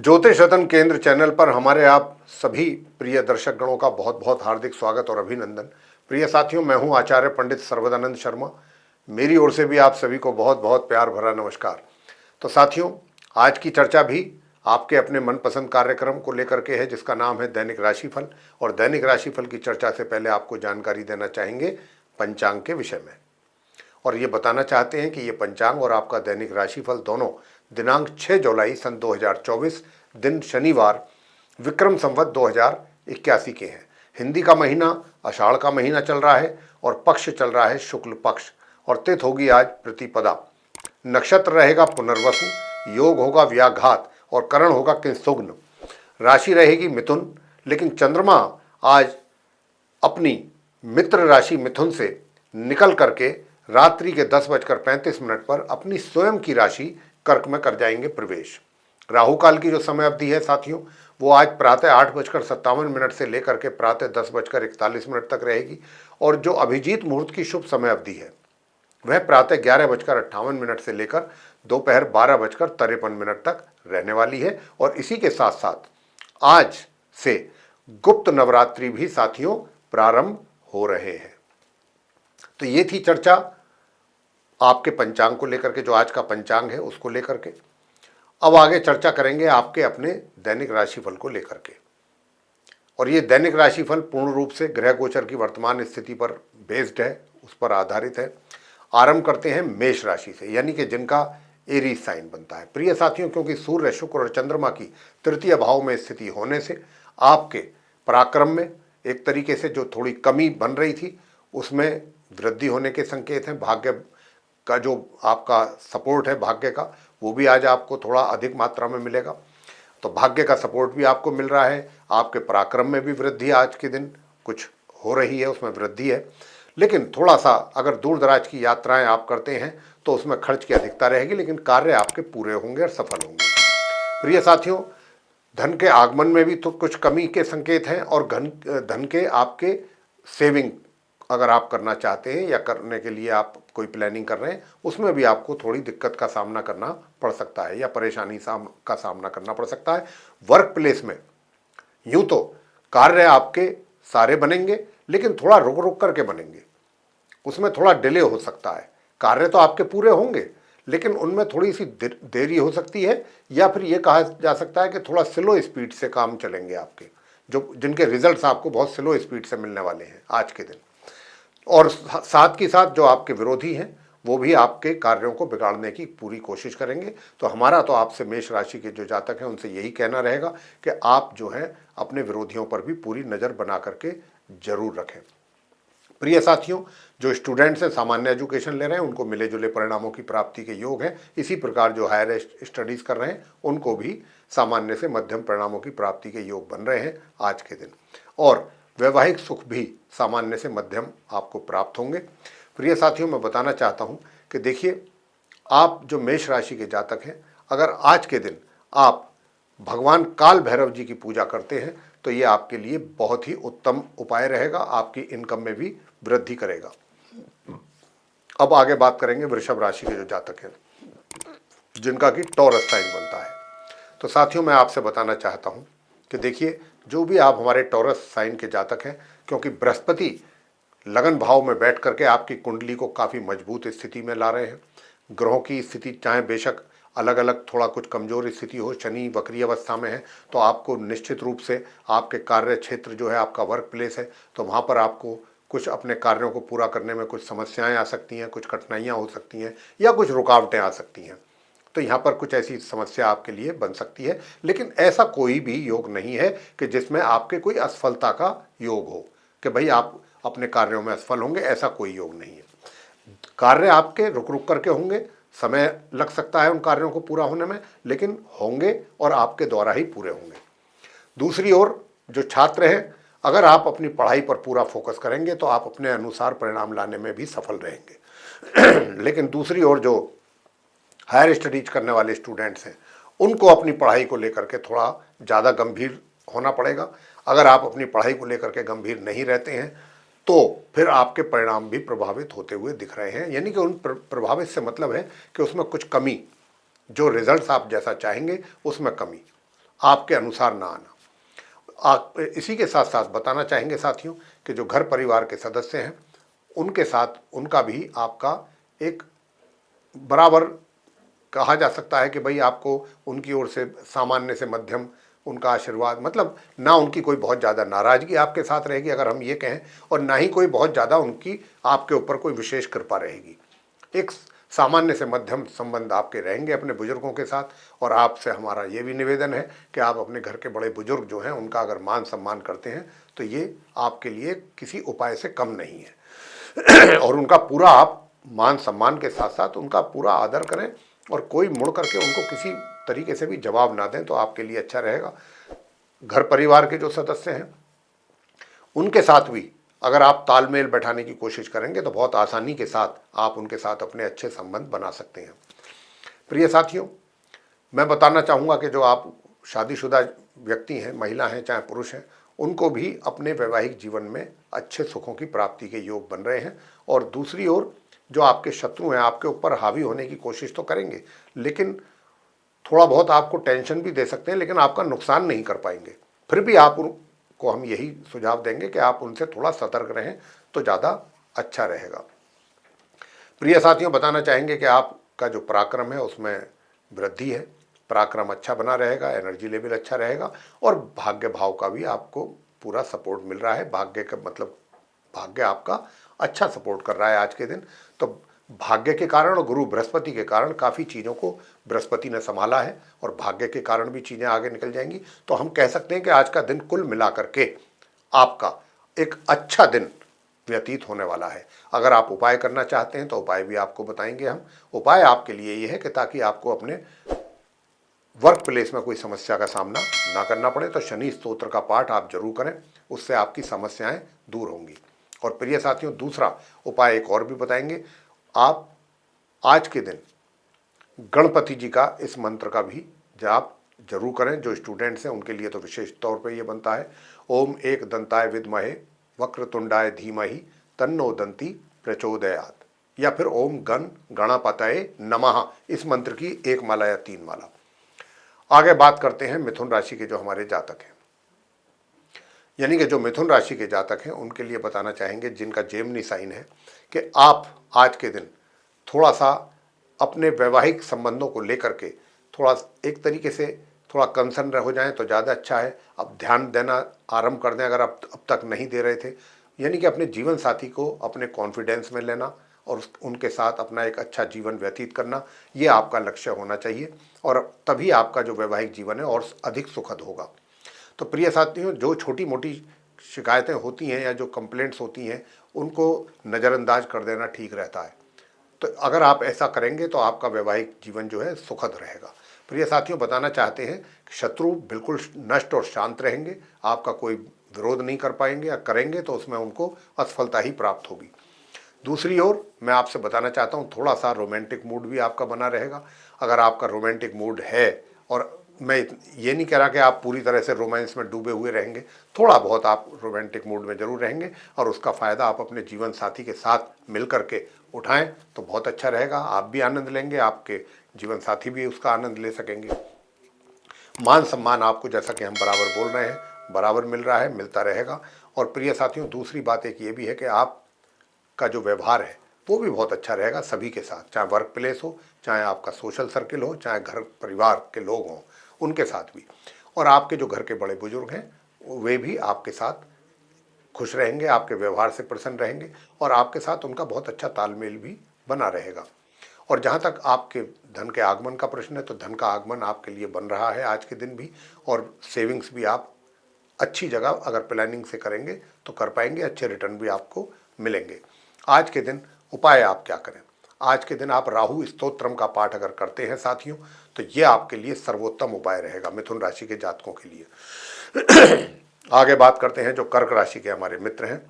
ज्योतिष रतन केंद्र चैनल पर हमारे आप सभी प्रिय दर्शक गणों का बहुत बहुत हार्दिक स्वागत और अभिनंदन। प्रिय साथियों, मैं हूं आचार्य पंडित सर्वदानंद शर्मा। मेरी ओर से भी आप सभी को बहुत बहुत प्यार भरा नमस्कार। तो साथियों, आज की चर्चा भी आपके अपने मनपसंद कार्यक्रम को लेकर के है, जिसका नाम है दैनिक राशिफल। और दैनिक राशिफल की चर्चा से पहले आपको जानकारी देना चाहेंगे पंचांग के विषय में, और ये बताना चाहते हैं कि ये पंचांग और आपका दैनिक राशिफल दोनों दिनांक 6 जुलाई सन 2024 दिन शनिवार विक्रम संवत 2081 के हैं। हिंदी का महीना आषाढ़ का महीना चल रहा है और पक्ष चल रहा है शुक्ल पक्ष, और तिथि होगी आज प्रतिपदा। नक्षत्र रहेगा पुनर्वसु, योग होगा व्याघात और करण होगा किंसुग्न। राशि रहेगी मिथुन, लेकिन चंद्रमा आज अपनी मित्र राशि मिथुन से निकल करके रात्रि के 10:35 पर अपनी स्वयं की राशि कर्क में कर जाएंगे प्रवेश। राहु काल की जो समय अवधि है साथियों, वो आज प्रातः 8:57 से लेकर के प्रातः 10:41 तक रहेगी, और जो अभिजीत मुहूर्त की शुभ समय अवधि है वह प्रातः 11:58 से लेकर दोपहर 12:53 तक रहने वाली है। और इसी के साथ साथ आज से गुप्त नवरात्रि भी साथियों प्रारंभ हो रहे हैं। तो ये थी चर्चा आपके पंचांग को लेकर के, जो आज का पंचांग है उसको लेकर के। अब आगे चर्चा करेंगे आपके अपने दैनिक राशिफल को लेकर के, और ये दैनिक राशिफल पूर्ण रूप से ग्रह गोचर की वर्तमान स्थिति पर बेस्ड है, उस पर आधारित है। आरंभ करते हैं मेष राशि से, यानी कि जिनका एरीज साइन बनता है। प्रिय साथियों, क्योंकि सूर्य, शुक्र और चंद्रमा की तृतीय भाव में स्थिति होने से आपके पराक्रम में एक तरीके से जो थोड़ी कमी बन रही थी उसमें वृद्धि होने के संकेत हैं। भाग्य का जो आपका सपोर्ट है भाग्य का, वो भी आज आपको थोड़ा अधिक मात्रा में मिलेगा। तो भाग्य का सपोर्ट भी आपको मिल रहा है। आपके पराक्रम में भी वृद्धि आज के दिन कुछ हो रही है, उसमें वृद्धि है। लेकिन थोड़ा सा अगर दूर दराज की यात्राएं आप करते हैं तो उसमें खर्च की अधिकता रहेगी, लेकिन कार्य आपके पूरे होंगे और सफल होंगे। प्रिय साथियों, धन के आगमन में भी तो कुछ कमी के संकेत हैं, और धन के आपके सेविंग अगर आप करना चाहते हैं या करने के लिए आप कोई प्लानिंग कर रहे हैं, उसमें भी आपको थोड़ी दिक्कत का सामना करना पड़ सकता है या परेशानी का सामना करना पड़ सकता है। वर्क प्लेस में यूं तो कार्य आपके सारे बनेंगे, लेकिन थोड़ा रुक रुक करके बनेंगे, उसमें थोड़ा डिले हो सकता है। कार्य तो आपके पूरे होंगे, लेकिन उनमें थोड़ी सी देरी हो सकती है, या फिर ये कहा जा सकता है कि थोड़ा स्लो स्पीड से काम चलेंगे आपके, जो जिनके रिजल्ट्स आपको बहुत स्लो स्पीड से मिलने वाले हैं आज के दिन। और साथ के साथ जो आपके विरोधी हैं वो भी आपके कार्यों को बिगाड़ने की पूरी कोशिश करेंगे। तो हमारा तो आपसे मेष राशि के जो जातक हैं उनसे यही कहना रहेगा कि आप जो है अपने विरोधियों पर भी पूरी नज़र बना करके जरूर रखें। प्रिय साथियों, जो स्टूडेंट्स हैं सामान्य एजुकेशन ले रहे हैं उनको मिले जुले परिणामों की प्राप्ति के योग हैं। इसी प्रकार जो हायर स्टडीज़ कर रहे हैं उनको भी सामान्य से मध्यम परिणामों की प्राप्ति के योग बन रहे हैं आज के दिन, और वैवाहिक सुख भी सामान्य से मध्यम आपको प्राप्त होंगे। प्रिय साथियों, मैं बताना चाहता हूं कि देखिए, आप जो मेष राशि के जातक हैं, अगर आज के दिन आप भगवान काल भैरव जी की पूजा करते हैं तो ये आपके लिए बहुत ही उत्तम उपाय रहेगा, आपकी इनकम में भी वृद्धि करेगा। अब आगे बात करेंगे वृषभ राशि के जो जातक हैं, जिनका कि टॉरस साइन बनता है। तो साथियों, मैं आपसे बताना चाहता हूं कि देखिए, जो भी आप हमारे टॉरस साइन के जातक हैं, क्योंकि बृहस्पति लगन भाव में बैठ करके आपकी कुंडली को काफ़ी मजबूत स्थिति में ला रहे हैं। ग्रहों की स्थिति चाहे बेशक अलग अलग थोड़ा कुछ कमज़ोर स्थिति हो, शनि वक्री अवस्था में है, तो आपको निश्चित रूप से आपके कार्य क्षेत्र जो है आपका वर्क प्लेस है, तो वहाँ पर आपको कुछ अपने कार्यों को पूरा करने में कुछ समस्याएं आ सकती हैं, कुछ कठिनाइयाँ हो सकती हैं या कुछ रुकावटें आ सकती हैं। तो यहाँ पर कुछ ऐसी समस्या आपके लिए बन सकती है, लेकिन ऐसा कोई भी योग नहीं है कि जिसमें आपके कोई असफलता का योग हो कि भाई आप अपने कार्यों में असफल होंगे, ऐसा कोई योग नहीं है। कार्य आपके रुक रुक करके होंगे, समय लग सकता है उन कार्यों को पूरा होने में, लेकिन होंगे और आपके द्वारा ही पूरे होंगे। दूसरी ओर जो छात्र हैं, अगर आप अपनी पढ़ाई पर पूरा फोकस करेंगे तो आप अपने अनुसार परिणाम लाने में भी सफल रहेंगे। लेकिन दूसरी ओर जो हायर स्टडीज करने वाले स्टूडेंट्स हैं, उनको अपनी पढ़ाई को लेकर के थोड़ा ज़्यादा गंभीर होना पड़ेगा। अगर आप अपनी पढ़ाई को लेकर के गंभीर नहीं रहते हैं तो फिर आपके परिणाम भी प्रभावित होते हुए दिख रहे हैं। यानी कि उन प्रभावित से मतलब है कि उसमें कुछ कमी, जो रिजल्ट्स आप जैसा चाहेंगे उसमें कमी। आपके अनुसार ना आना। आप इसी के साथ साथ बताना चाहेंगे साथियों कि जो घर परिवार के सदस्य हैं उनके साथ उनका भी आपका एक बराबर कहा जा सकता है कि भाई आपको उनकी ओर से सामान्य से मध्यम उनका आशीर्वाद, मतलब ना उनकी कोई बहुत ज़्यादा नाराज़गी आपके साथ रहेगी अगर हम ये कहें, और ना ही कोई बहुत ज़्यादा उनकी आपके ऊपर कोई विशेष कृपा रहेगी। एक सामान्य से मध्यम संबंध आपके रहेंगे अपने बुजुर्गों के साथ। और आपसे हमारा ये भी निवेदन है कि आप अपने घर के बड़े बुजुर्ग जो हैं उनका अगर मान सम्मान करते हैं तो ये आपके लिए किसी उपाय से कम नहीं है। और उनका पूरा आप मान सम्मान के साथ साथ उनका पूरा आदर करें और कोई मुड़ करके उनको किसी तरीके से भी जवाब ना दें तो आपके लिए अच्छा रहेगा। घर परिवार के जो सदस्य हैं उनके साथ भी अगर आप तालमेल बैठाने की कोशिश करेंगे तो बहुत आसानी के साथ आप उनके साथ अपने अच्छे संबंध बना सकते हैं। प्रिय साथियों, मैं बताना चाहूँगा कि जो आप शादीशुदा व्यक्ति हैं, महिला हैं चाहे पुरुष हैं, उनको भी अपने वैवाहिक जीवन में अच्छे सुखों की प्राप्ति के योग बन रहे हैं। और दूसरी ओर जो आपके शत्रु हैं आपके ऊपर हावी होने की कोशिश तो करेंगे, लेकिन थोड़ा बहुत आपको टेंशन भी दे सकते हैं, लेकिन आपका नुकसान नहीं कर पाएंगे। फिर भी आप उनको हम यही सुझाव देंगे कि आप उनसे थोड़ा सतर्क रहें तो ज़्यादा अच्छा रहेगा। प्रिय साथियों, बताना चाहेंगे कि आपका जो पराक्रम है उसमें वृद्धि है, पराक्रम अच्छा बना रहेगा, एनर्जी लेवल अच्छा रहेगा और भाग्य भाव का भी आपको पूरा सपोर्ट मिल रहा है। भाग्य का मतलब भाग्य आपका अच्छा सपोर्ट कर रहा है आज के दिन। तो भाग्य के कारण और गुरु बृहस्पति के कारण काफ़ी चीज़ों को बृहस्पति ने संभाला है और भाग्य के कारण भी चीज़ें आगे निकल जाएंगी। तो हम कह सकते हैं कि आज का दिन कुल मिलाकर के आपका एक अच्छा दिन व्यतीत होने वाला है। अगर आप उपाय करना चाहते हैं तो उपाय भी आपको बताएंगे हम। उपाय आपके लिए ये है कि ताकि आपको अपने वर्क प्लेस में कोई समस्या का सामना ना करना पड़े तो शनि स्तोत्र का पाठ आप जरूर करें, उससे आपकी समस्याएं दूर होंगी। और प्रिय साथियों, दूसरा उपाय एक और भी बताएंगे। आप आज के दिन गणपति जी का इस मंत्र का भी जाप जरूर करें। जो स्टूडेंट्स हैं उनके लिए तो विशेष तौर पे ये बनता है, ओम एक दंताय विद्महे वक्रतुंडाय धीमहि तन्नो दंती प्रचोदयात, या फिर ओम गण गणपतये नमः। इस मंत्र की एक माला या 3 माला। आगे बात करते हैं मिथुन राशि के जो हमारे जातक हैं, यानी कि जो मिथुन राशि के जातक हैं उनके लिए बताना चाहेंगे जिनका जेमिनी साइन है कि आप आज के दिन थोड़ा सा अपने वैवाहिक संबंधों को लेकर के थोड़ा एक तरीके से थोड़ा कंसर्न हो जाएं तो ज़्यादा अच्छा है। अब ध्यान देना आरंभ कर दें अगर आप अब तक नहीं दे रहे थे, यानी कि अपने जीवन साथी को अपने कॉन्फिडेंस में लेना और उनके साथ अपना एक अच्छा जीवन व्यतीत करना, ये आपका लक्ष्य होना चाहिए और तभी आपका जो वैवाहिक जीवन है और अधिक सुखद होगा। तो प्रिय साथियों, जो छोटी मोटी शिकायतें होती हैं या जो कंप्लेंट्स होती हैं उनको नज़रअंदाज कर देना ठीक रहता है। तो अगर आप ऐसा करेंगे तो आपका वैवाहिक जीवन जो है सुखद रहेगा। प्रिय साथियों, बताना चाहते हैं कि शत्रु बिल्कुल नष्ट और शांत रहेंगे, आपका कोई विरोध नहीं कर पाएंगे, या करेंगे तो उसमें उनको असफलता ही प्राप्त होगी। दूसरी ओर मैं आपसे बताना चाहता हूँ थोड़ा सा रोमांटिक मूड भी आपका बना रहेगा। अगर आपका रोमांटिक मूड है, और मैं ये नहीं कह रहा कि आप पूरी तरह से रोमांस में डूबे हुए रहेंगे, थोड़ा बहुत आप रोमांटिक मूड में जरूर रहेंगे और उसका फ़ायदा आप अपने जीवन साथी के साथ मिल करके उठाएं तो बहुत अच्छा रहेगा। आप भी आनंद लेंगे, आपके जीवन साथी भी उसका आनंद ले सकेंगे। मान सम्मान आपको, जैसा कि हम बराबर बोल रहे हैं, बराबर मिल रहा है, मिलता रहेगा। और प्रिय साथियों, दूसरी बात एक ये भी है कि आपका जो व्यवहार है वो भी बहुत अच्छा रहेगा सभी के साथ, चाहे वर्क प्लेस हो, चाहे आपका सोशल सर्किल हो, चाहे घर परिवार के लोग हों उनके साथ भी। और आपके जो घर के बड़े बुजुर्ग हैं वे भी आपके साथ खुश रहेंगे, आपके व्यवहार से प्रसन्न रहेंगे और आपके साथ उनका बहुत अच्छा तालमेल भी बना रहेगा। और जहाँ तक आपके धन के आगमन का प्रश्न है तो धन का आगमन आपके लिए बन रहा है आज के दिन भी, और सेविंग्स भी आप अच्छी जगह अगर प्लानिंग से करेंगे तो कर पाएंगे, अच्छे रिटर्न भी आपको मिलेंगे। आज के दिन उपाय आप क्या करें? आज के दिन आप राहु स्तोत्रम का पाठ अगर करते हैं साथियों तो ये आपके लिए सर्वोत्तम उपाय रहेगा मिथुन राशि के जातकों के लिए। आगे बात करते हैं जो कर्क राशि के हमारे मित्र हैं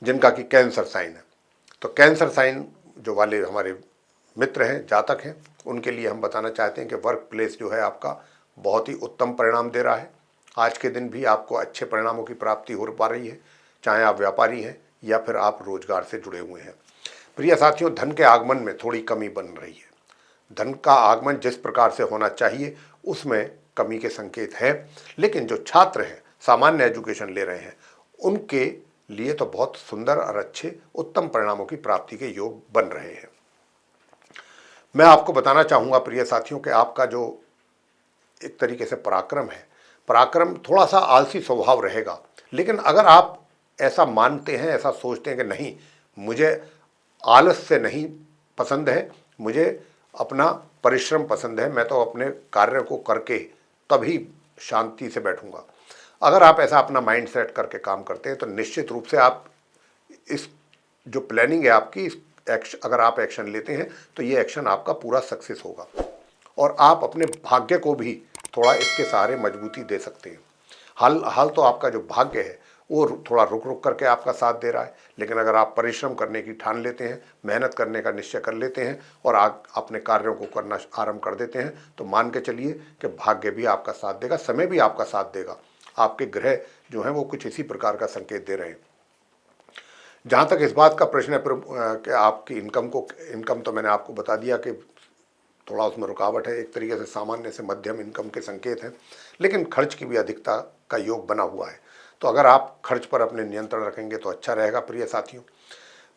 जिनका कि कैंसर साइन है। तो कैंसर साइन जो वाले हमारे मित्र हैं, जातक हैं, उनके लिए हम बताना चाहते हैं कि वर्क प्लेस जो है आपका बहुत ही उत्तम परिणाम दे रहा है। आज के दिन भी आपको अच्छे परिणामों की प्राप्ति हो पा रही है, चाहे आप व्यापारी हैं या फिर आप रोजगार से जुड़े हुए हैं। प्रिय साथियों, धन के आगमन में थोड़ी कमी बन रही है। धन का आगमन जिस प्रकार से होना चाहिए उसमें कमी के संकेत हैं। लेकिन जो छात्र हैं, सामान्य एजुकेशन ले रहे हैं, उनके लिए तो बहुत सुंदर और अच्छे उत्तम परिणामों की प्राप्ति के योग बन रहे हैं। मैं आपको बताना चाहूँगा प्रिय साथियों कि आपका जो एक तरीके से पराक्रम है, पराक्रम थोड़ा सा आलसी स्वभाव रहेगा। लेकिन अगर आप ऐसा मानते हैं, ऐसा सोचते हैं कि नहीं, मुझे आलस से नहीं पसंद है, मुझे अपना परिश्रम पसंद है, मैं तो अपने कार्य को करके तभी शांति से बैठूंगा, अगर आप ऐसा अपना माइंड सेट करके काम करते हैं तो निश्चित रूप से आप इस जो प्लानिंग है आपकी, इस अगर आप एक्शन लेते हैं तो ये एक्शन आपका पूरा सक्सेस होगा और आप अपने भाग्य को भी थोड़ा इसके सहारे मजबूती दे सकते हैं। हाल तो आपका जो भाग्य है वो थोड़ा रुक रुक करके आपका साथ दे रहा है, लेकिन अगर आप परिश्रम करने की ठान लेते हैं, मेहनत करने का निश्चय कर लेते हैं और आप अपने कार्यों को करना आरंभ कर देते हैं तो मान के चलिए कि भाग्य भी आपका साथ देगा, समय भी आपका साथ देगा। आपके ग्रह जो हैं वो कुछ इसी प्रकार का संकेत दे रहे हैं। जहाँ तक इस बात का प्रश्न है कि आपकी इनकम तो मैंने आपको बता दिया कि थोड़ा उसमें रुकावट है, एक तरीके से सामान्य से मध्यम इनकम के संकेत हैं, लेकिन खर्च की भी अधिकता का योग बना हुआ है। तो अगर आप खर्च पर अपने नियंत्रण रखेंगे तो अच्छा रहेगा प्रिय साथियों।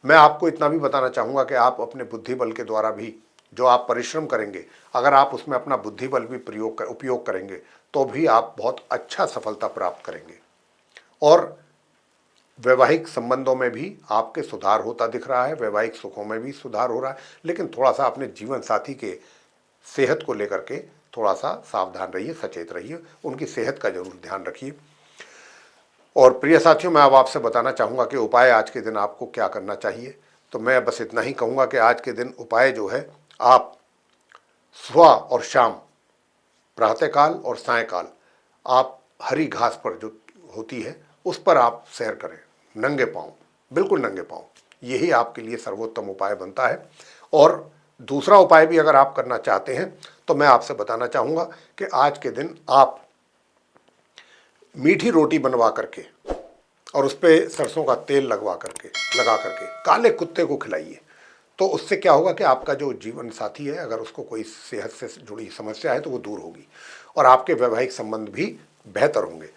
मैं आपको इतना भी बताना चाहूँगा कि आप अपने बुद्धि बल के द्वारा भी जो आप परिश्रम करेंगे, अगर आप उसमें अपना बुद्धि बल भी उपयोग करेंगे तो भी आप बहुत अच्छा सफलता प्राप्त करेंगे। और वैवाहिक संबंधों में भी आपके सुधार होता दिख रहा है, वैवाहिक सुखों में भी सुधार हो रहा है, लेकिन थोड़ा सा अपने जीवन साथी के सेहत को लेकर के थोड़ा सा सावधान रहिए, सचेत रहिए, उनकी सेहत का जरूर ध्यान रखिए। और प्रिय साथियों, मैं अब आपसे बताना चाहूँगा कि उपाय आज के दिन आपको क्या करना चाहिए। तो मैं बस इतना ही कहूँगा कि आज के दिन उपाय जो है, आप सुबह और शाम, प्रातःकाल और सायंकाल आप हरी घास पर जो होती है उस पर आप सैर करें, नंगे पाँव, बिल्कुल नंगे पाँव, यही आपके लिए सर्वोत्तम उपाय बनता है। और दूसरा उपाय भी अगर आप करना चाहते हैं तो मैं आपसे बताना चाहूँगा कि आज के दिन आप मीठी रोटी बनवा करके और उस पर सरसों का तेल लगा करके काले कुत्ते को खिलाइए। तो उससे क्या होगा कि आपका जो जीवन साथी है, अगर उसको कोई सेहत से जुड़ी समस्या है तो वो दूर होगी और आपके वैवाहिक संबंध भी बेहतर होंगे।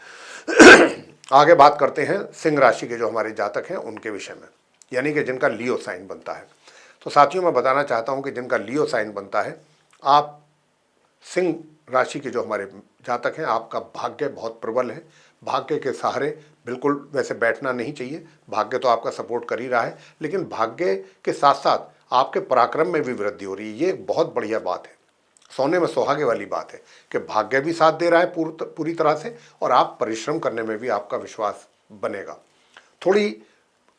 आगे बात करते हैं सिंह राशि के जो हमारे जातक हैं उनके विषय में, यानी कि जिनका लियो साइन बनता है। तो साथियों, मैं बताना चाहता हूं कि जिनका लियो साइन बनता है, आप सिंह राशि के जो हमारे जातक हैं, आपका भाग्य बहुत प्रबल है। भाग्य के सहारे बिल्कुल वैसे बैठना नहीं चाहिए, भाग्य तो आपका सपोर्ट कर ही रहा है, लेकिन भाग्य के साथ साथ आपके पराक्रम में भी वृद्धि हो रही है। ये एक बहुत बढ़िया बात है, सोने में सुहागे वाली बात है कि भाग्य भी साथ दे रहा है पूरी तरह से और आप परिश्रम करने में भी आपका विश्वास बनेगा। थोड़ी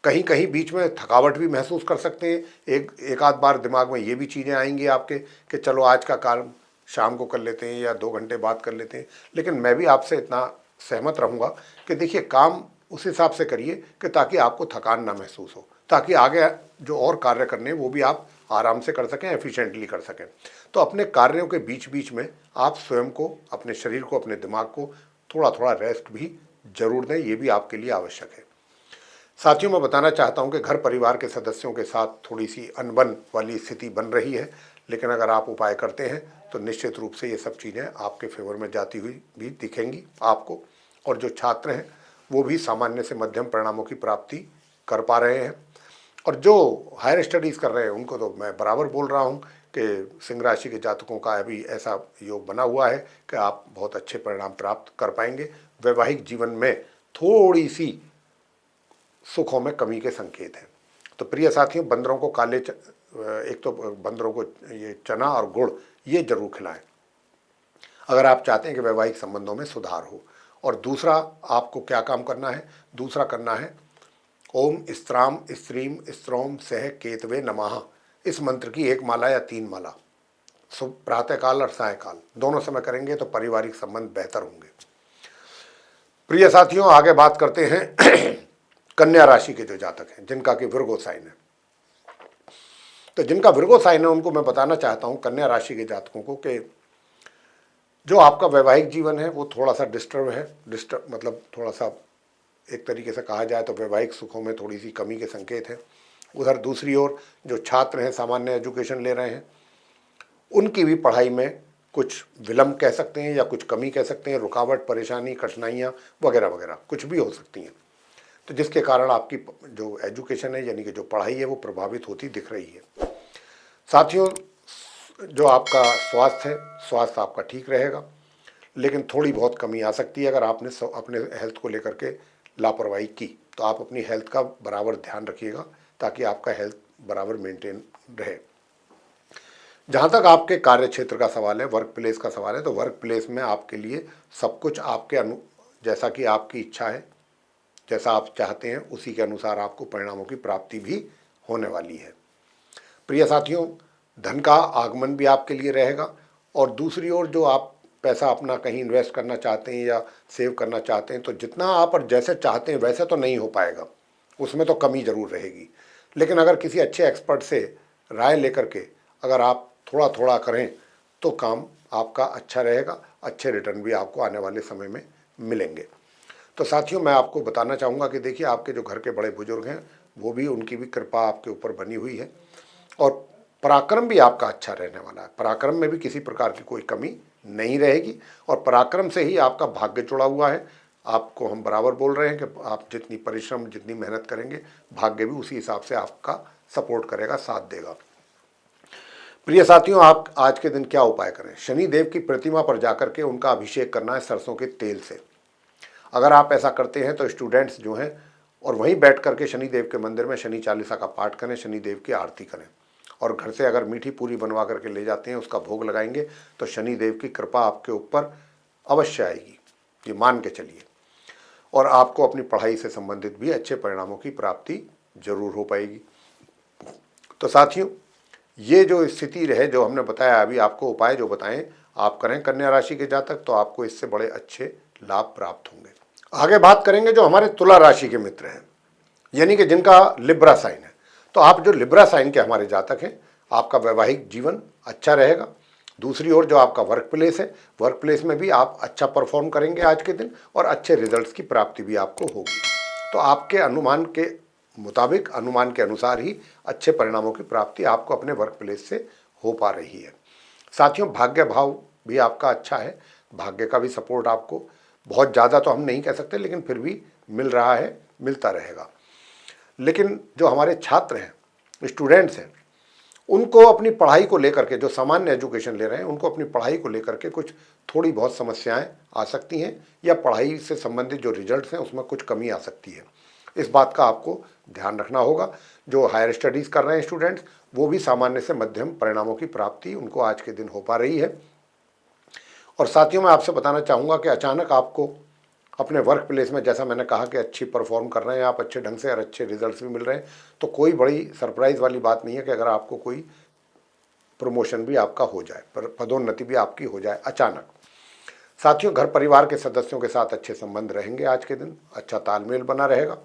कहीं कहीं बीच में थकावट भी महसूस कर सकते हैं, एक आध बार दिमाग में ये भी चीज़ें आएंगी आपके कि चलो आज का काम शाम को कर लेते हैं या 2 घंटे बाद कर लेते हैं। लेकिन मैं भी आपसे इतना सहमत रहूँगा कि देखिए, काम उस हिसाब से करिए कि ताकि आपको थकान ना महसूस हो, ताकि आगे जो और कार्य करने हैं वो भी आप आराम से कर सकें, एफिशिएंटली कर सकें। तो अपने कार्यों के बीच बीच में आप स्वयं को, अपने शरीर को, अपने दिमाग को थोड़ा थोड़ा रेस्ट भी जरूर दें, ये भी आपके लिए आवश्यक है। साथियों, मैं बताना चाहता हूं कि घर परिवार के सदस्यों के साथ थोड़ी सी अनबन वाली स्थिति बन रही है, लेकिन अगर आप उपाय करते हैं तो निश्चित रूप से ये सब चीज़ें आपके फेवर में जाती हुई भी दिखेंगी आपको। और जो छात्र हैं वो भी सामान्य से मध्यम परिणामों की प्राप्ति कर पा रहे हैं। और जो हायर स्टडीज़ कर रहे हैं उनको तो मैं बराबर बोल रहा हूँ कि सिंह राशि के जातकों का अभी ऐसा योग बना हुआ है कि आप बहुत अच्छे परिणाम प्राप्त कर पाएंगे। वैवाहिक जीवन में थोड़ी सी सुखों में कमी के संकेत हैं। तो प्रिय साथियों, बंदरों को एक तो बंदरों को ये चना और गुड़ ये जरूर खिलाएं अगर आप चाहते हैं कि वैवाहिक संबंधों में सुधार हो। और दूसरा आपको क्या काम करना है, दूसरा करना है ओम स्त्राम स्त्रीम स्त्रोम सह केतवे नमः, इस मंत्र की 1 माला या 3 माला प्रातःकाल और सायंकाल दोनों समय करेंगे तो पारिवारिक संबंध बेहतर होंगे। प्रिय साथियों, आगे बात करते हैं कन्या राशि के जो जातक हैं, जिनका कि विर्गो साइन है। तो जिनका विर्गो साइन है उनको मैं बताना चाहता हूं, कन्या राशि के जातकों को, कि जो आपका वैवाहिक जीवन है वो थोड़ा सा डिस्टर्ब है। मतलब थोड़ा सा एक तरीके से कहा जाए तो वैवाहिक सुखों में थोड़ी सी कमी के संकेत हैं। उधर दूसरी ओर जो छात्र हैं, सामान्य एजुकेशन ले रहे हैं, उनकी भी पढ़ाई में कुछ विलम्ब कह सकते हैं या कुछ कमी कह सकते हैं, रुकावट, परेशानी, कठिनाइयाँ वगैरह वगैरह कुछ भी हो सकती हैं। तो जिसके कारण आपकी जो एजुकेशन है यानी कि जो पढ़ाई है वो प्रभावित होती दिख रही है। साथियों, जो आपका स्वास्थ्य है, स्वास्थ्य आपका ठीक रहेगा, लेकिन थोड़ी बहुत कमी आ सकती है अगर आपने अपने हेल्थ को लेकर के लापरवाही की। तो आप अपनी हेल्थ का बराबर ध्यान रखिएगा ताकि आपका हेल्थ बराबर मेंटेन रहे। जहाँ तक आपके कार्य क्षेत्र का सवाल है, वर्क प्लेस का सवाल है, तो वर्क प्लेस में आपके लिए सब कुछ आपके जैसा कि आपकी इच्छा है, जैसा आप चाहते हैं उसी के अनुसार आपको परिणामों की प्राप्ति भी होने वाली है। प्रिय साथियों, धन का आगमन भी आपके लिए रहेगा, और दूसरी ओर जो आप पैसा अपना कहीं इन्वेस्ट करना चाहते हैं या सेव करना चाहते हैं, तो जितना आप और जैसे चाहते हैं वैसे तो नहीं हो पाएगा, उसमें तो कमी ज़रूर रहेगी। लेकिन अगर किसी अच्छे एक्सपर्ट से राय लेकर के अगर आप थोड़ा थोड़ा करें तो काम आपका अच्छा रहेगा, अच्छे रिटर्न भी आपको आने वाले समय में मिलेंगे। तो साथियों, मैं आपको बताना चाहूँगा कि देखिए, आपके जो घर के बड़े बुजुर्ग हैं वो भी, उनकी भी कृपा आपके ऊपर बनी हुई है, और पराक्रम भी आपका अच्छा रहने वाला है। पराक्रम में भी किसी प्रकार की कोई कमी नहीं रहेगी, और पराक्रम से ही आपका भाग्य जुड़ा हुआ है। आपको हम बराबर बोल रहे हैं कि आप जितनी परिश्रम, जितनी मेहनत करेंगे, भाग्य भी उसी हिसाब से आपका सपोर्ट करेगा, साथ देगा। प्रिय साथियों, आप आज के दिन क्या उपाय करें? शनि देव की प्रतिमा पर जाकर के उनका अभिषेक करना है सरसों के तेल से। अगर आप ऐसा करते हैं तो स्टूडेंट्स जो हैं, और वहीं बैठ करके शनिदेव के मंदिर में शनि चालीसा का पाठ करें, शनिदेव की आरती करें, और घर से अगर मीठी पूरी बनवा करके ले जाते हैं, उसका भोग लगाएंगे, तो शनिदेव की कृपा आपके ऊपर अवश्य आएगी, ये मान के चलिए। और आपको अपनी पढ़ाई से संबंधित भी अच्छे परिणामों की प्राप्ति जरूर हो पाएगी। तो साथियों, ये जो स्थिति रहे, जो हमने बताया अभी आपको उपाय जो बताएं, आप करें कन्या राशि के जातक, तो आपको इससे बड़े अच्छे लाभ प्राप्त होंगे। आगे बात करेंगे जो हमारे तुला राशि के मित्र हैं, यानी कि जिनका लिब्रा साइन है। तो आप जो लिब्रा साइन के हमारे जातक हैं, आपका वैवाहिक जीवन अच्छा रहेगा। दूसरी ओर जो आपका वर्क प्लेस है, वर्क प्लेस में भी आप अच्छा परफॉर्म करेंगे आज के दिन, और अच्छे रिजल्ट्स की प्राप्ति भी आपको होगी। तो आपके अनुमान के मुताबिक, अनुमान के अनुसार ही अच्छे परिणामों की प्राप्ति आपको अपने वर्क प्लेस से हो पा रही है। साथियों, भाग्य भाव भी आपका अच्छा है, भाग्य का भी सपोर्ट आपको बहुत ज़्यादा तो हम नहीं कह सकते, लेकिन फिर भी मिल रहा है, मिलता रहेगा। लेकिन जो हमारे छात्र हैं, स्टूडेंट्स हैं, उनको अपनी पढ़ाई को लेकर के, जो सामान्य एजुकेशन ले रहे हैं, उनको अपनी पढ़ाई को लेकर के कुछ थोड़ी बहुत समस्याएं आ सकती हैं, या पढ़ाई से संबंधित जो रिजल्ट्स हैं उसमें कुछ कमी आ सकती है। इस बात का आपको ध्यान रखना होगा। जो हायर स्टडीज़ कर रहे हैं स्टूडेंट्स, वो भी सामान्य से मध्यम परिणामों की प्राप्ति उनको आज के दिन हो पा रही है। और साथियों, मैं आपसे बताना चाहूँगा कि अचानक आपको अपने वर्क प्लेस में, जैसा मैंने कहा कि अच्छी परफॉर्म कर रहे हैं आप अच्छे ढंग से, और अच्छे रिजल्ट्स भी मिल रहे हैं, तो कोई बड़ी सरप्राइज़ वाली बात नहीं है कि अगर आपको कोई प्रमोशन भी आपका हो जाए, पदोन्नति भी आपकी हो जाए अचानक। साथियों, घर परिवार के सदस्यों के साथ अच्छे संबंध रहेंगे आज के दिन, अच्छा तालमेल बना रहेगा।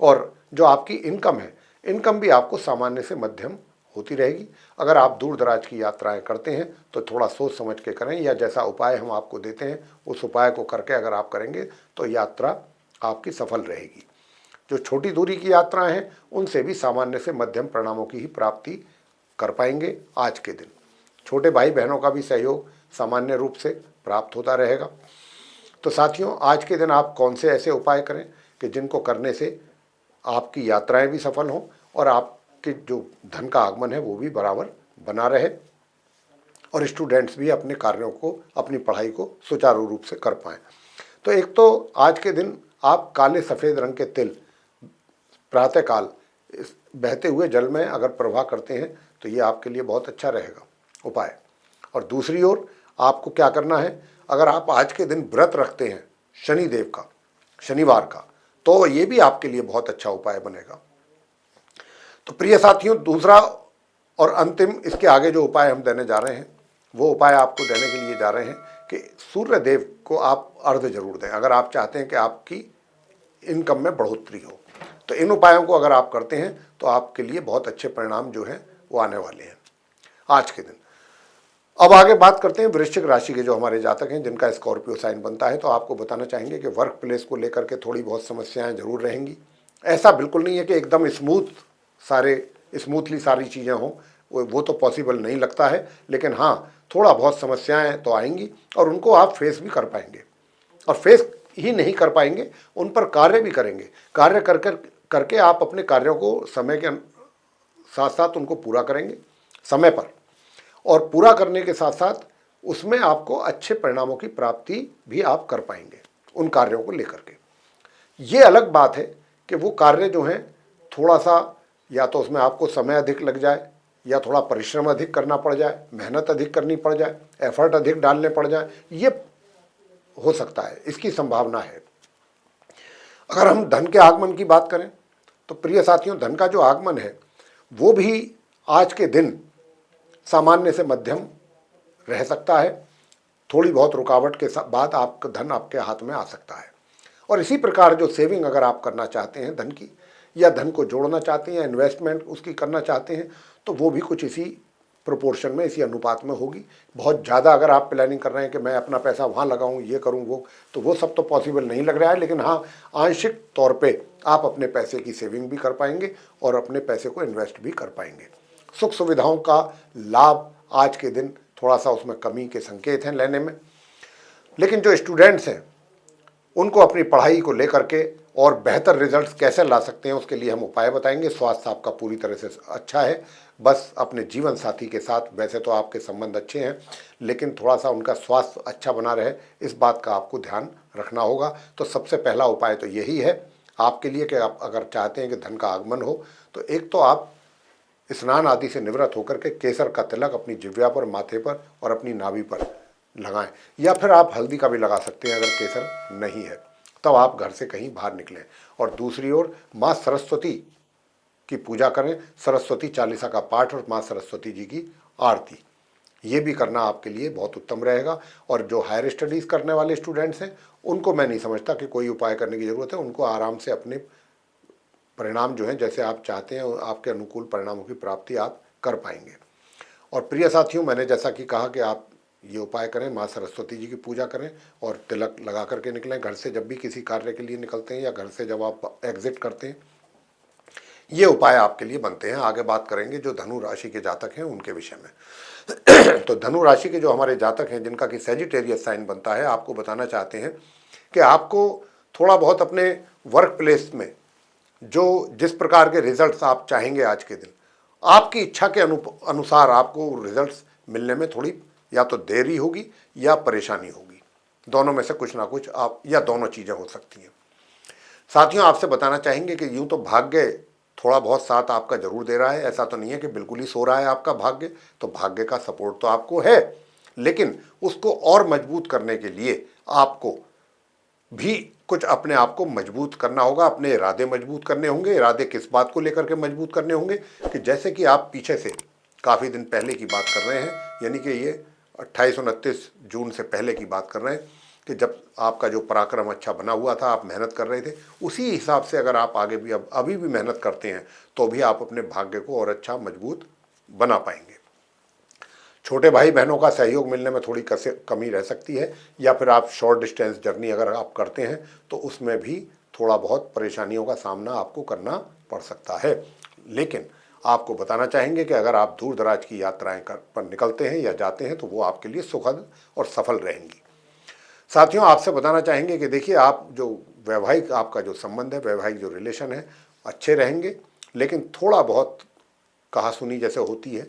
और जो आपकी इनकम है, इनकम भी आपको सामान्य से मध्यम होती रहेगी। अगर आप दूर दराज की यात्राएं करते हैं तो थोड़ा सोच समझ के करें, या जैसा उपाय हम आपको देते हैं उस उपाय को करके अगर आप करेंगे तो यात्रा आपकी सफल रहेगी। जो छोटी दूरी की यात्राएं हैं, उनसे भी सामान्य से मध्यम परिणामों की ही प्राप्ति कर पाएंगे आज के दिन। छोटे भाई बहनों का भी सहयोग सामान्य रूप से प्राप्त होता रहेगा। तो साथियों, आज के दिन आप कौन से ऐसे उपाय करें कि जिनको करने से आपकी यात्राएं भी सफल हों, और आपके जो धन का आगमन है वो भी बराबर बना रहे, और स्टूडेंट्स भी अपने कार्यों को, अपनी पढ़ाई को सुचारू रूप से कर पाएँ। तो एक तो आज के दिन आप काले सफ़ेद रंग के तिल प्रातःकाल इस बहते हुए जल में अगर प्रवाह करते हैं तो ये आपके लिए बहुत अच्छा रहेगा उपाय। और दूसरी ओर आपको क्या करना है, अगर आप आज के दिन व्रत रखते हैं शनिदेव का, शनिवार का, तो ये भी आपके लिए बहुत अच्छा उपाय बनेगा। तो प्रिय साथियों, दूसरा और अंतिम इसके आगे जो उपाय हम देने जा रहे हैं, वो उपाय आपको देने के लिए जा रहे हैं कि सूर्य देव को आप अर्घ्य जरूर दें, अगर आप चाहते हैं कि आपकी इनकम में बढ़ोतरी हो। तो इन उपायों को अगर आप करते हैं तो आपके लिए बहुत अच्छे परिणाम जो हैं वो आने वाले हैं आज के दिन। अब आगे बात करते हैं वृश्चिक राशि के जो हमारे जातक हैं, जिनका स्कॉर्पियो साइन बनता है। तो आपको बताना चाहेंगे कि वर्क प्लेस को लेकर के थोड़ी बहुत समस्याएं जरूर रहेंगी। ऐसा बिल्कुल नहीं है कि एकदम स्मूथली सारी चीज़ें हों, वो तो पॉसिबल नहीं लगता है, लेकिन हाँ थोड़ा बहुत समस्याएं तो आएंगी और उनको आप फेस भी कर पाएंगे। और फेस ही नहीं कर पाएंगे, उन पर कार्य भी करेंगे। कार्य कर कर करके आप अपने कार्यों को समय के साथ साथ उनको पूरा करेंगे समय पर, और पूरा करने के साथ साथ उसमें आपको अच्छे परिणामों की प्राप्ति भी आप कर पाएंगे उन कार्यों को लेकर के। ये अलग बात है कि वो कार्य जो हैं थोड़ा सा, या तो उसमें आपको समय अधिक लग जाए, या थोड़ा परिश्रम अधिक करना पड़ जाए, मेहनत अधिक करनी पड़ जाए, एफर्ट अधिक डालने पड़ जाए, ये हो सकता है, इसकी संभावना है। अगर हम धन के आगमन की बात करें तो प्रिय साथियों, धन का जो आगमन है वो भी आज के दिन सामान्य से मध्यम रह सकता है। थोड़ी बहुत रुकावट के बाद आपका धन आपके हाथ में आ सकता है। और इसी प्रकार जो सेविंग अगर आप करना चाहते हैं धन की, या धन को जोड़ना चाहते हैं, इन्वेस्टमेंट उसकी करना चाहते हैं, तो वो भी कुछ इसी प्रोपोर्शन में, इसी अनुपात में होगी। बहुत ज़्यादा अगर आप प्लानिंग कर रहे हैं कि मैं अपना पैसा वहाँ लगाऊँ, ये करूँ, वो सब तो पॉसिबल नहीं लग रहा है। लेकिन हाँ, आंशिक तौर पे आप अपने पैसे की सेविंग भी कर पाएंगे और अपने पैसे को इन्वेस्ट भी कर पाएंगे। सुख सुविधाओं का लाभ आज के दिन थोड़ा सा उसमें कमी के संकेत हैं लेने में। लेकिन जो स्टूडेंट्स हैं उनको अपनी पढ़ाई को लेकर के और बेहतर रिजल्ट्स कैसे ला सकते हैं उसके लिए हम उपाय बताएंगे। स्वास्थ्य आपका पूरी तरह से अच्छा है, बस अपने जीवन साथी के साथ, वैसे तो आपके संबंध अच्छे हैं, लेकिन थोड़ा सा उनका स्वास्थ्य अच्छा बना रहे, इस बात का आपको ध्यान रखना होगा। तो सबसे पहला उपाय तो यही है आपके लिए कि आप अगर चाहते हैं कि धन का आगमन हो, तो एक तो आप स्नान आदि से निवृत्त होकर के केसर का तिलक अपनी जिह्वा पर, माथे पर और अपनी नाभि पर लगाएं, या फिर आप हल्दी का भी लगा सकते हैं अगर केसर नहीं है। तब आप घर से कहीं बाहर निकलें। और दूसरी ओर माँ सरस्वती की पूजा करें, सरस्वती चालीसा का पाठ और माँ सरस्वती जी की आरती, ये भी करना आपके लिए बहुत उत्तम रहेगा। और जो हायर स्टडीज़ करने वाले स्टूडेंट्स हैं उनको मैं नहीं समझता कि कोई उपाय करने की ज़रूरत है। उनको आराम से अपने परिणाम जो हैं जैसे आप चाहते हैं आपके अनुकूल परिणामों की प्राप्ति आप कर पाएंगे। और प्रिय साथियों, मैंने जैसा कि कहा कि आप ये उपाय करें, माँ सरस्वती जी की पूजा करें और तिलक लगा करके निकलें घर से, जब भी किसी कार्य के लिए निकलते हैं या घर से जब आप एग्जिट करते हैं। ये उपाय आपके लिए बनते हैं। आगे बात करेंगे जो धनु राशि के जातक हैं उनके विषय में। तो धनु राशि के जो हमारे जातक हैं जिनका कि सेजिटेरियस साइन बनता है, आपको बताना चाहते हैं कि आपको थोड़ा बहुत अपने वर्क प्लेस में जो जिस प्रकार के रिजल्ट्स आप चाहेंगे आज के दिन, आपकी इच्छा के अनुसार आपको रिजल्ट्स मिलने में थोड़ी या तो देरी होगी या परेशानी होगी। दोनों में से कुछ ना कुछ आप, या दोनों चीज़ें हो सकती हैं। साथियों, आपसे बताना चाहेंगे कि यूं तो भाग्य थोड़ा बहुत साथ आपका जरूर दे रहा है। ऐसा तो नहीं है कि बिल्कुल ही सो रहा है आपका भाग्य, तो भाग्य का सपोर्ट तो आपको है, लेकिन उसको और मजबूत करने के लिए आपको भी कुछ अपने आप को मजबूत करना होगा। अपने इरादे मजबूत करने होंगे। इरादे किस बात को लेकर के मजबूत करने होंगे कि जैसे कि आप पीछे से काफ़ी दिन पहले की बात कर रहे हैं, यानी कि ये 28-29 जून से पहले की बात कर रहे हैं कि जब आपका जो पराक्रम अच्छा बना हुआ था, आप मेहनत कर रहे थे, उसी हिसाब से अगर आप आगे भी अभी भी मेहनत करते हैं तो भी आप अपने भाग्य को और अच्छा मजबूत बना पाएंगे। छोटे भाई बहनों का सहयोग मिलने में थोड़ी कमी रह सकती है, या फिर आप शॉर्ट डिस्टेंस जर्नी अगर आप करते हैं तो उसमें भी थोड़ा बहुत परेशानियों का सामना आपको करना पड़ सकता है। लेकिन आपको बताना चाहेंगे कि अगर आप दूर दराज की यात्राएं पर निकलते हैं या जाते हैं तो वो आपके लिए सुखद और सफल रहेंगी। साथियों, आपसे बताना चाहेंगे कि देखिए, आप जो वैवाहिक आपका जो संबंध है, वैवाहिक जो रिलेशन है, अच्छे रहेंगे, लेकिन थोड़ा बहुत कहासुनी जैसे होती है,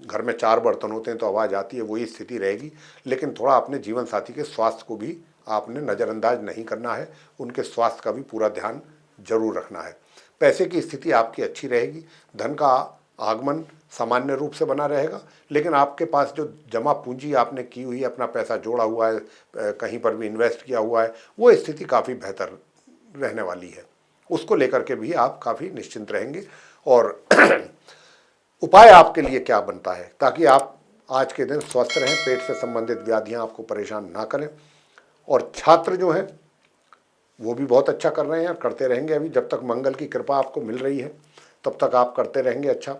घर में 4 बर्तन होते हैं तो आवाज़ आती है, वही स्थिति रहेगी। लेकिन थोड़ा अपने जीवन साथी के स्वास्थ्य को भी आपने नज़रअंदाज नहीं करना है, उनके स्वास्थ्य का भी पूरा ध्यान जरूर रखना है। पैसे की स्थिति आपकी अच्छी रहेगी, धन का आगमन सामान्य रूप से बना रहेगा, लेकिन आपके पास जो जमा पूंजी आपने की हुई है, अपना पैसा जोड़ा हुआ है, कहीं पर भी इन्वेस्ट किया हुआ है, वो स्थिति काफ़ी बेहतर रहने वाली है। उसको लेकर के भी आप काफ़ी निश्चिंत रहेंगे। और उपाय आपके लिए क्या बनता है ताकि आप आज के दिन स्वस्थ रहें, पेट से संबंधित व्याधियां आपको परेशान ना करें। और छात्र जो हैं वो भी बहुत अच्छा कर रहे हैं और करते रहेंगे। अभी जब तक मंगल की कृपा आपको मिल रही है तब तक आप करते रहेंगे अच्छा।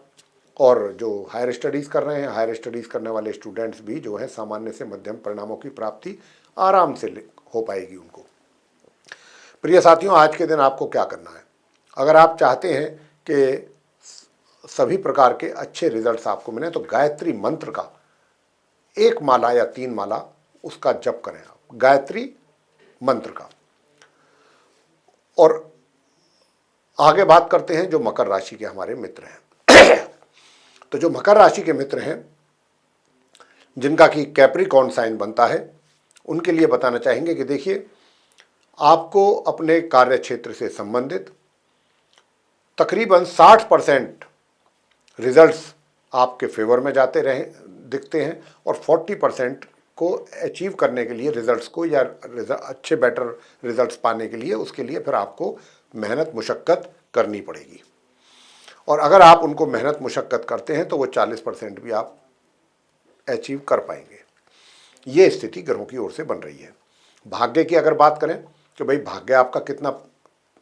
और जो हायर स्टडीज़ कर रहे हैं, हायर स्टडीज़ करने वाले स्टूडेंट्स भी जो है सामान्य से मध्यम परिणामों की प्राप्ति आराम से हो पाएगी उनको। प्रिय साथियों, आज के दिन आपको क्या करना है? अगर आप चाहते हैं कि सभी प्रकार के अच्छे रिजल्ट्स आपको मिले तो गायत्री मंत्र का 1 माला या 3 माला उसका जप करें आप, गायत्री मंत्र का। और आगे बात करते हैं जो मकर राशि के हमारे मित्र हैं। तो जो मकर राशि के मित्र हैं जिनका कि कैप्रिकॉर्न साइन बनता है, उनके लिए बताना चाहेंगे कि देखिए, आपको अपने कार्य क्षेत्र से संबंधित तकरीबन 60% रिजल्ट्स आपके फेवर में जाते रहे दिखते हैं और 40% को अचीव करने के लिए रिजल्ट्स को या अच्छे बेटर रिजल्ट्स पाने के लिए उसके लिए फिर आपको मेहनत मुशक्क़त करनी पड़ेगी। और अगर आप उनको मेहनत मुशक्क़त करते हैं तो वो 40% भी आप अचीव कर पाएंगे। ये स्थिति ग्रहों की ओर से बन रही है। भाग्य की अगर बात करें कि भाई भाग्य आपका कितना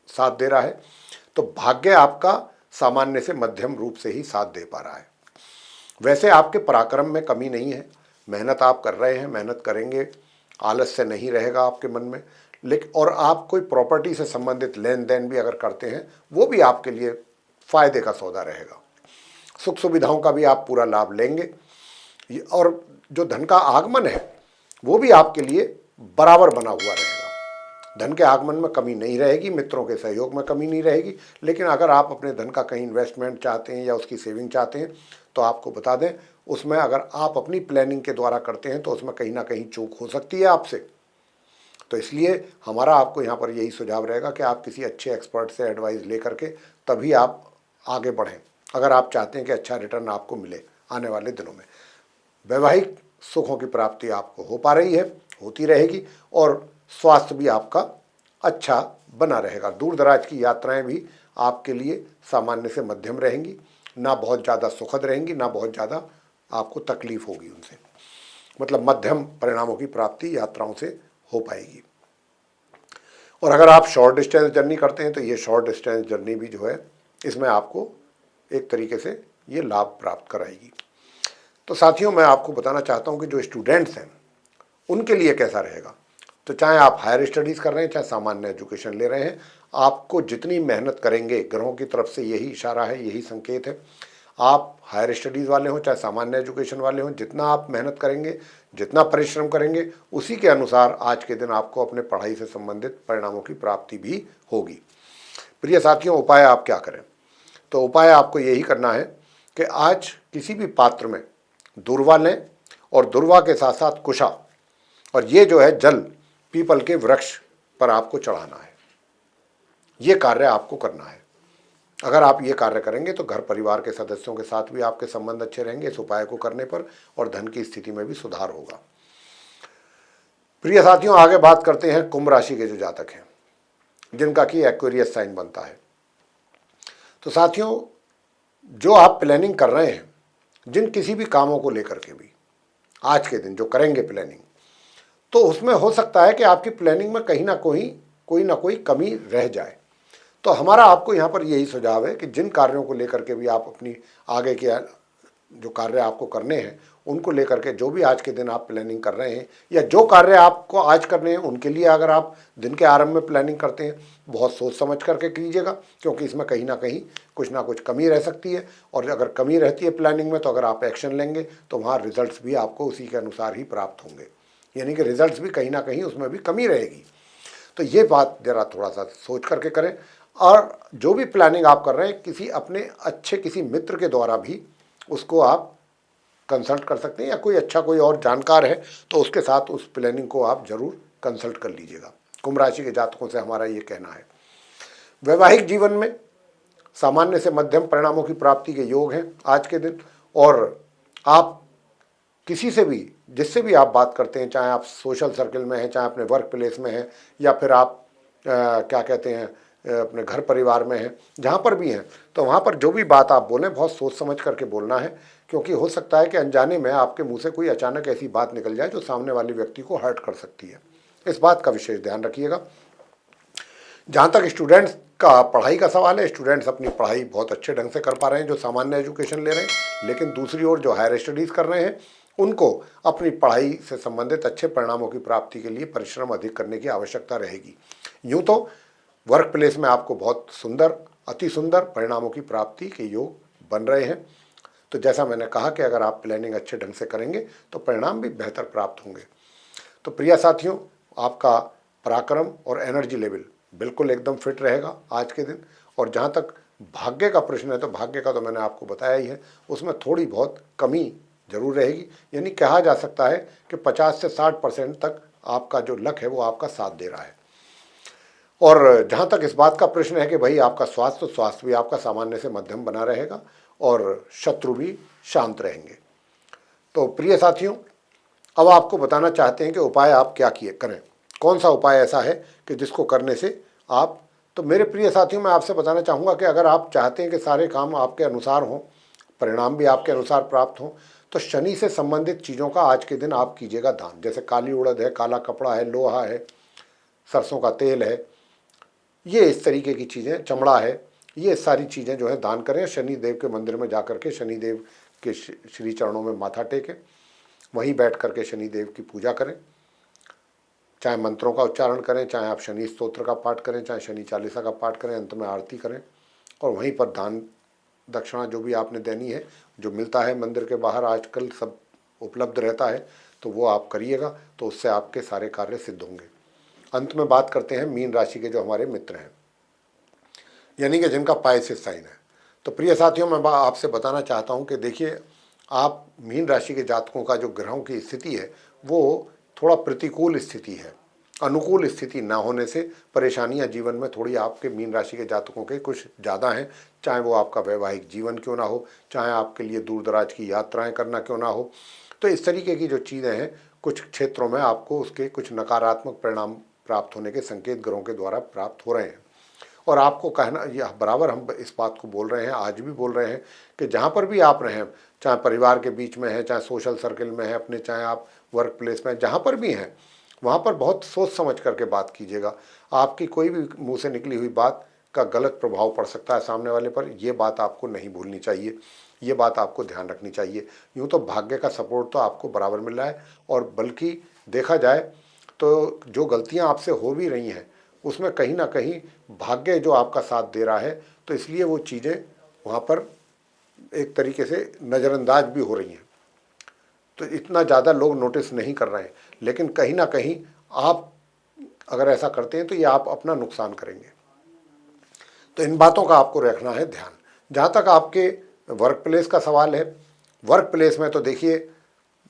साथ दे रहा है, तो भाग्य आपका सामान्य से मध्यम रूप से ही साथ दे पा रहा है। वैसे आपके पराक्रम में कमी नहीं है, मेहनत आप कर रहे हैं, मेहनत करेंगे, आलस्य नहीं रहेगा आपके मन में। लेकिन और आप कोई प्रॉपर्टी से संबंधित लेन देन भी अगर करते हैं वो भी आपके लिए फायदे का सौदा रहेगा। सुख सुविधाओं का भी आप पूरा लाभ लेंगे और जो धन का आगमन है वो भी आपके लिए बराबर बना हुआ रहेगा। धन के आगमन में कमी नहीं रहेगी, मित्रों के सहयोग में कमी नहीं रहेगी। लेकिन अगर आप अपने धन का कहीं इन्वेस्टमेंट चाहते हैं या उसकी सेविंग चाहते हैं तो आपको बता दें, उसमें अगर आप अपनी प्लानिंग के द्वारा करते हैं तो उसमें कहीं ना कहीं चूक हो सकती है आपसे। तो इसलिए हमारा आपको यहाँ पर यही सुझाव रहेगा कि आप किसी अच्छे एक्सपर्ट से एडवाइस ले करके तभी आप आगे बढ़ें, अगर आप चाहते हैं कि अच्छा रिटर्न आपको मिले आने वाले दिनों में। वैवाहिक सुखों की प्राप्ति आपको हो पा रही है, होती रहेगी और स्वास्थ्य भी आपका अच्छा बना रहेगा। दूर दराज की यात्राएं भी आपके लिए सामान्य से मध्यम रहेंगी, ना बहुत ज़्यादा सुखद रहेंगी, ना बहुत ज़्यादा आपको तकलीफ होगी उनसे। मतलब मध्यम परिणामों की प्राप्ति यात्राओं से हो पाएगी। और अगर आप शॉर्ट डिस्टेंस जर्नी करते हैं तो ये शॉर्ट डिस्टेंस जर्नी भी जो है इसमें आपको एक तरीके से ये लाभ प्राप्त कराएगी। तो साथियों, मैं आपको बताना चाहता हूँ कि जो स्टूडेंट्स हैं उनके लिए कैसा रहेगा। तो चाहे आप हायर स्टडीज़ कर रहे हैं, चाहे सामान्य एजुकेशन ले रहे हैं, आपको जितनी मेहनत करेंगे, ग्रहों की तरफ से यही इशारा है, यही संकेत है। आप हायर स्टडीज़ वाले हों चाहे सामान्य एजुकेशन वाले हों, जितना आप मेहनत करेंगे, जितना परिश्रम करेंगे, उसी के अनुसार आज के दिन आपको अपने पढ़ाई से संबंधित परिणामों की प्राप्ति भी होगी। प्रिय साथियों, उपाय आप क्या करें? तो उपाय आपको यही करना है कि आज किसी भी पात्र में दुर्वा लें और दुर्वा के साथ साथ कुशा, और ये जो है जल पीपल के वृक्ष पर आपको चढ़ाना है। ये कार्य आपको करना है। अगर आप ये कार्य करेंगे तो घर परिवार के सदस्यों के साथ भी आपके संबंध अच्छे रहेंगे इस उपाय को करने पर, और धन की स्थिति में भी सुधार होगा। प्रिय साथियों, आगे बात करते हैं कुंभ राशि के जो जातक हैं जिनका कि एक्वेरियस साइन बनता है। तो साथियों, जो आप प्लानिंग कर रहे हैं, जिन किसी भी कामों को लेकर के भी आज के दिन जो करेंगे प्लानिंग, तो उसमें हो सकता है कि आपकी प्लानिंग में कहीं ना कोई ना कोई कमी रह जाए। तो हमारा आपको यहाँ पर यही सुझाव है कि जिन कार्यों को लेकर के भी आप अपनी आगे के जो कार्य आपको करने हैं उनको लेकर के जो भी आज के दिन आप प्लानिंग कर रहे हैं या जो कार्य आपको आज करने हैं उनके लिए अगर आप दिन के आरंभ में प्लानिंग करते हैं, बहुत सोच समझ करके कीजिएगा, क्योंकि इसमें कहीं ना कुछ कमी रह सकती है। और अगर कमी रहती है प्लानिंग में तो अगर आप एक्शन लेंगे तो वहाँ रिजल्ट्स भी आपको उसी के अनुसार ही प्राप्त होंगे, यानी कि रिजल्ट्स भी कहीं ना कहीं उसमें भी कमी रहेगी। तो ये बात ज़रा थोड़ा सा सोच करके करें। और जो भी प्लानिंग आप कर रहे हैं किसी अपने अच्छे किसी मित्र के द्वारा भी उसको आप कंसल्ट कर सकते हैं, या कोई अच्छा कोई और जानकार है तो उसके साथ उस प्लानिंग को आप जरूर कंसल्ट कर लीजिएगा। कुंभ राशि के जातकों से हमारा ये कहना है। वैवाहिक जीवन में सामान्य से मध्यम परिणामों की प्राप्ति के योग हैं आज के दिन। और आप किसी से भी जिससे भी आप बात करते हैं, चाहे आप सोशल सर्कल में हैं, चाहे अपने वर्क प्लेस में हैं, या फिर आप क्या कहते हैं अपने घर परिवार में हैं, जहाँ पर भी हैं, तो वहाँ पर जो भी बात आप बोलें बहुत सोच समझ करके बोलना है, क्योंकि हो सकता है कि अनजाने में आपके मुंह से कोई अचानक ऐसी बात निकल जाए जो सामने वाले व्यक्ति को हर्ट कर सकती है। इस बात का विशेष ध्यान रखिएगा। जहाँ तक स्टूडेंट्स का पढ़ाई का सवाल है, स्टूडेंट्स अपनी पढ़ाई बहुत अच्छे ढंग से कर पा रहे हैं जो सामान्य एजुकेशन ले रहे हैं, लेकिन दूसरी ओर जो हायर स्टडीज़ कर रहे हैं उनको अपनी पढ़ाई से संबंधित अच्छे परिणामों की प्राप्ति के लिए परिश्रम अधिक करने की आवश्यकता रहेगी। यूँ तो वर्क प्लेस में आपको बहुत सुंदर, अति सुंदर परिणामों की प्राप्ति के योग बन रहे हैं। तो जैसा मैंने कहा कि अगर आप प्लानिंग अच्छे ढंग से करेंगे तो परिणाम भी बेहतर प्राप्त होंगे। तो प्रिय साथियों, आपका पराक्रम और एनर्जी लेवल बिल्कुल एकदम फिट रहेगा आज के दिन। और जहाँ तक भाग्य का प्रश्न है तो भाग्य का तो मैंने आपको बताया ही है, उसमें थोड़ी बहुत कमी जरूर रहेगी। यानी कहा जा सकता है कि 50 से 60% तक आपका जो लक है वो आपका साथ दे रहा है। और जहाँ तक इस बात का प्रश्न है कि भाई आपका स्वास्थ्य, तो स्वास्थ्य भी आपका सामान्य से मध्यम बना रहेगा और शत्रु भी शांत रहेंगे। तो प्रिय साथियों, अब आपको बताना चाहते हैं कि उपाय आप क्या किए करें, कौन सा उपाय ऐसा है कि जिसको करने से आप, तो मेरे प्रिय साथियों, मैं आपसे बताना चाहूँगा कि अगर आप चाहते हैं कि सारे काम आपके अनुसार हों, परिणाम भी आपके अनुसार प्राप्त हों, तो शनि से संबंधित चीज़ों का आज के दिन आप कीजिएगा दान। जैसे काली उड़द है, काला कपड़ा है, लोहा है, सरसों का तेल है, ये इस तरीके की चीज़ें, चमड़ा है, ये सारी चीज़ें जो है दान करें। शनि देव के मंदिर में जा कर के शनि देव के श्री चरणों में माथा टेकें, वहीं बैठ करके शनि देव की पूजा करें, चाहे मंत्रों का उच्चारण करें, चाहे आप शनि स्तोत्र का पाठ करें, चाहे शनि चालीसा का पाठ करें, अंत में आरती करें, और वहीं पर दान दक्षिणा जो भी आपने देनी है, जो मिलता है मंदिर के बाहर आजकल सब उपलब्ध रहता है, तो वो आप करिएगा, तो उससे आपके सारे कार्य सिद्ध होंगे। अंत में बात करते हैं मीन राशि के जो हमारे मित्र हैं, यानी कि जिनका पाइसेस साइन है। तो प्रिय साथियों, मैं आपसे बताना चाहता हूं कि देखिए, आप मीन राशि के जातकों का जो ग्रहों की स्थिति है वो थोड़ा प्रतिकूल स्थिति है। अनुकूल स्थिति ना होने से परेशानियां जीवन में थोड़ी आपके मीन राशि के जातकों के कुछ ज़्यादा हैं, चाहे वो आपका वैवाहिक जीवन क्यों ना हो, चाहे आपके लिए दूर दराज की यात्राएं करना क्यों ना हो। तो इस तरीके की जो चीज़ें हैं, कुछ क्षेत्रों में आपको उसके कुछ नकारात्मक परिणाम प्राप्त होने के संकेत ग्रहों के द्वारा प्राप्त हो रहे हैं। और आपको कहना, यह बराबर हम इस बात को बोल रहे हैं, आज भी बोल रहे हैं, कि जहाँ पर भी आप रहें, चाहे परिवार के बीच में है, चाहे सोशल सर्कल में है अपने, चाहे आप वर्क प्लेस में, जहाँ पर भी हैं, वहाँ पर बहुत सोच समझ करके बात कीजिएगा। आपकी कोई भी मुंह से निकली हुई बात का गलत प्रभाव पड़ सकता है सामने वाले पर, ये बात आपको नहीं भूलनी चाहिए, ये बात आपको ध्यान रखनी चाहिए। यूँ तो भाग्य का सपोर्ट तो आपको बराबर मिल रहा है, और बल्कि देखा जाए तो जो गलतियाँ आपसे हो भी रही हैं उसमें कहीं ना कहीं भाग्य जो आपका साथ दे रहा है, तो इसलिए वो चीज़ें वहाँ पर एक तरीके से नज़रअंदाज भी हो रही हैं, तो इतना ज़्यादा लोग नोटिस नहीं कर रहे हैं। लेकिन कहीं ना कहीं आप अगर ऐसा करते हैं तो ये आप अपना नुकसान करेंगे। तो इन बातों का आपको रखना है ध्यान। जहाँ तक आपके वर्क प्लेस का सवाल है, वर्क प्लेस में तो देखिए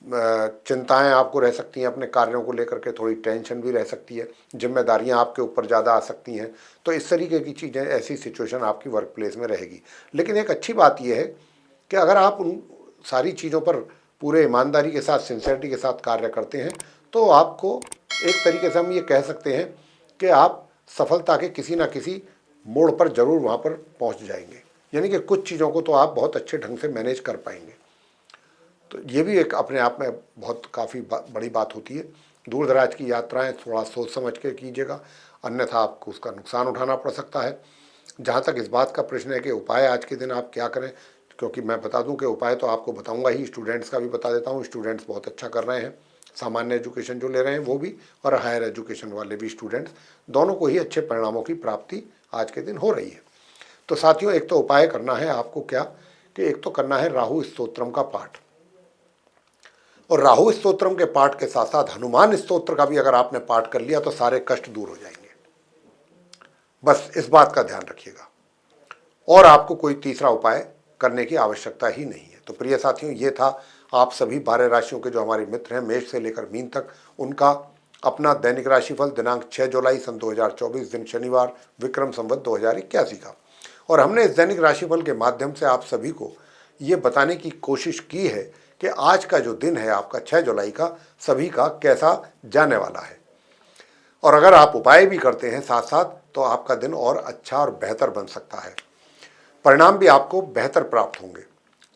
चिंताएं आपको रह सकती हैं अपने कार्यों को लेकर के, थोड़ी टेंशन भी रह सकती है, जिम्मेदारियां आपके ऊपर ज़्यादा आ सकती हैं। तो इस तरीके की चीज़ें, ऐसी सिचुएशन आपकी वर्क प्लेस में रहेगी। लेकिन एक अच्छी बात यह है कि अगर आप उन सारी चीज़ों पर पूरे ईमानदारी के साथ, सिंसियरिटी के साथ कार्य करते हैं, तो आपको एक तरीके से हम ये कह सकते हैं कि आप सफलता के किसी न किसी मोड़ पर ज़रूर वहाँ पर पहुँच जाएंगे। यानी कि कुछ चीज़ों को तो आप बहुत अच्छे ढंग से मैनेज कर पाएंगे। तो ये भी एक अपने आप में बहुत काफ़ी बड़ी बात होती है। दूर दराज की यात्राएं थोड़ा सोच समझ के कीजिएगा, अन्यथा आपको उसका नुकसान उठाना पड़ सकता है। जहाँ तक इस बात का प्रश्न है कि उपाय आज के दिन आप क्या करें, क्योंकि मैं बता दूं कि उपाय तो आपको बताऊंगा ही, स्टूडेंट्स का भी बता देता हूँ। स्टूडेंट्स बहुत अच्छा कर रहे हैं, सामान्य एजुकेशन जो ले रहे हैं वो भी, और हायर एजुकेशन वाले भी स्टूडेंट्स, दोनों को ही अच्छे परिणामों की प्राप्ति आज के दिन हो रही है। तो साथियों, एक तो उपाय करना है आपको क्या, कि एक तो करना है राहु स्तोत्रम का पाठ, और राहु स्तोत्रम के पाठ के साथ साथ हनुमान स्तोत्र का भी अगर आपने पाठ कर लिया तो सारे कष्ट दूर हो जाएंगे। बस इस बात का ध्यान रखिएगा, और आपको कोई तीसरा उपाय करने की आवश्यकता ही नहीं है। तो प्रिय साथियों, ये था आप सभी 12 राशियों के जो हमारे मित्र हैं, मेष से लेकर मीन तक, उनका अपना दैनिक राशिफल दिनांक 6 जुलाई सन 2024, दिन शनिवार, विक्रम संवत 2081 का। और हमने इस दैनिक राशिफल के माध्यम से आप सभी को ये बताने की कोशिश की है कि आज का जो दिन है आपका 6 जुलाई का, सभी का कैसा जाने वाला है। और अगर आप उपाय भी करते हैं साथ साथ, तो आपका दिन और अच्छा और बेहतर बन सकता है, परिणाम भी आपको बेहतर प्राप्त होंगे।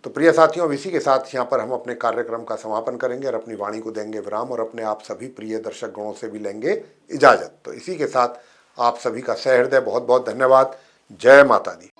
तो प्रिय साथियों, अब इसी के साथ यहाँ पर हम अपने कार्यक्रम का समापन करेंगे और अपनी वाणी को देंगे विराम, और अपने आप सभी प्रिय दर्शक गणों से भी लेंगे इजाजत। तो इसी के साथ आप सभी का सहृदय बहुत बहुत धन्यवाद। जय माता दी।